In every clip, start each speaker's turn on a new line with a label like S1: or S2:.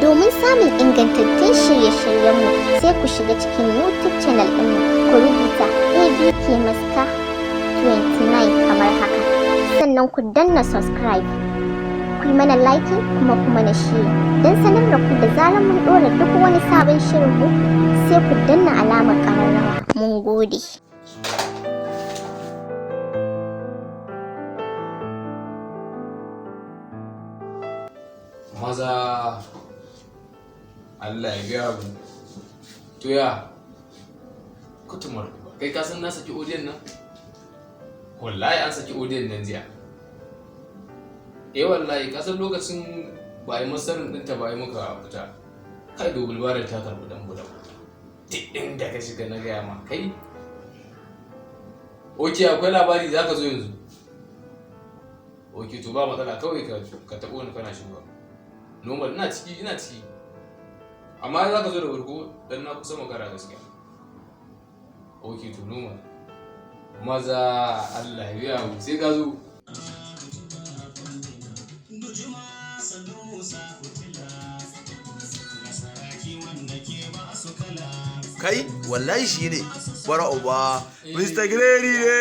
S1: Domin samun ingantattun shirye-shiryenmu sai ku shiga cikin YouTube channel ɗinmu ku rubuta ABK Maska 29 kamar haka. Sannan ku danna subscribe. Ku yi mana liking kuma ku mana share don sanar da ku da zarar mun ɗora duk wani sabon shirinmu sai ku danna alamar ƙararrawa. Mun gode.
S2: Maza Allah ya gaya mu to ya kutumar kai ka san na saki odiyon nan wallahi an saki odiyon nan jiya wallahi ka san lokacin ba yi masarin ɗinta ba yi muka fita kai dobul barar ta karɓi dan budan duk inda ka shiga na gaya ma kai oke akwai labari za ka zo yanzu oke to ba matsala kawai ka taɓo ni kana shigowa normal ina ciki amma za ka zo da farko dan na kusa makara gaskiya ok to normal maza Allah ya yawo sai ka zo
S3: kai wallahi shi ne bara uba Mr. Grady ne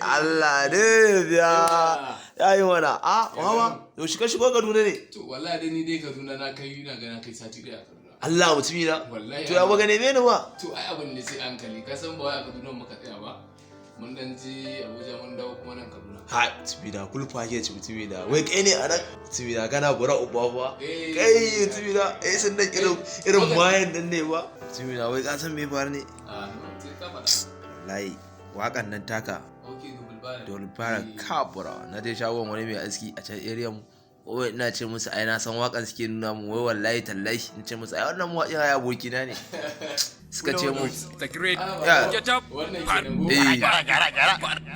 S3: Allah ne ya yi mana mama yaushe ka shigo Kaduna ne
S2: to wallahi dai ni dai Kaduna na kai sati daya a Kaduna
S3: Allah mutumi na
S2: wallahi
S3: to ya baga neme ni ba
S2: to ai abin ne sai hankali ka san ba wai a Kaduna muka tsaya ba mun dan je Abuja mun dawo kuma nan Kaduna tibida kul package mutumi da wai kai ne anan tibida kana bara uba ba kai tibida sun dan irin mayan nan ne ba tibida wai ka san me faru ne sai ka fada
S3: wallahi wakan nan taka dole fara kabura na dai shagon wani mai aski a can area mu wai ina ce musu ai na san wakan suke nuna mu wai wallahi tallahi in ce musu ai wannan mu ya aboki na ne suka ce mu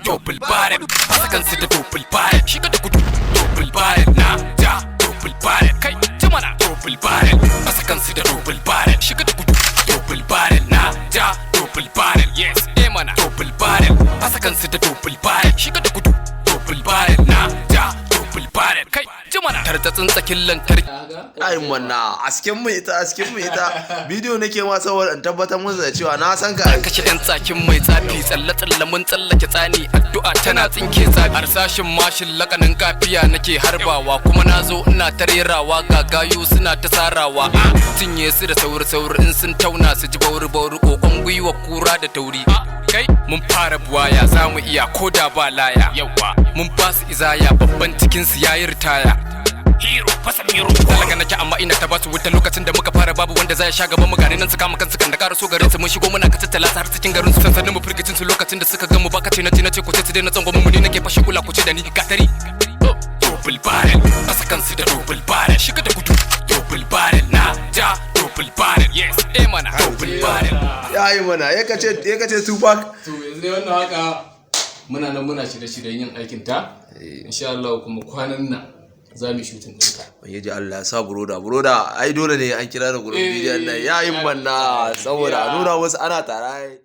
S4: double barrel sakan su da double barrel shi ka da gudu double barrel na ja double barrel kai jimana double barrel sakan su da double barrel shi ka da gudu double barrel na ja double barrel yes mana double barrel sakan su da double barrel shi ka da gudu double barrel na ja double barrel kai jimana tartatsin tsakin lantarki
S3: ai manna asken mu ita bidiyo nake ma saboda in tabbatar musu da cewa na san ka
S4: kashe yan tsakin mai tsafi tsalle mun tsallake tsani addu'a tana tsinke tsafi harsashin mashin lakanin kafiya nake harbawa kuma nazo ina tarerawa gagayu suna ta sarawa cinye su da sauri in sun tauna su ji bauri kokon gwiwa kura da tauri kai mun fara buwaya zamu iya koda ba laya yawa mun ba su izaya babban cikin su yayi ritaya hero fasa miro talaga nake amma ina ta basu wuta lokacin da muka fara babu wanda zai sha gaban mu gari nan su kama kansu kan da karaso garin su mun shigo muna ka tattala har cikin garin su sansanin mu firgicin su lokacin da suka ga mu baka ce na ce ko ce na tsango mu ne nake fashe kula ku ce da ni gatari double barrel fasa kansu da double barrel shiga da gudu double barrel na ja double barrel yes mana double barrel
S3: yayi mana ya kace Tupac
S2: to yanzu dai wannan haka muna nan muna shirye-shiryen yin aikin ta insha Allah kuma kwanan nan za mu shooting ɗinka.
S3: Wani ji Allah ya sa buroda ai dole ne an kira da gurin bidiyon nan yayin manna saboda a nuna wasu ana tare.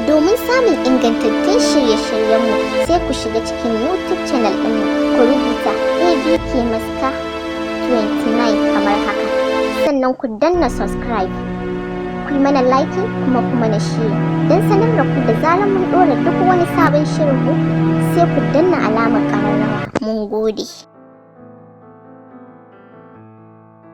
S1: Domin samun ingantattun shirye-shiryenmu sai ku shiga cikin YouTube channel ɗinmu ku rubuta ABK Maska 29 kamar haka. Sannan ku danna subscribe. Ku yi mana liking kuma ku mana share don sanar da ku da zarar mun ɗora duk wani sabon shirinmu sai ku danna alamar ƙararrawa. Mun gode.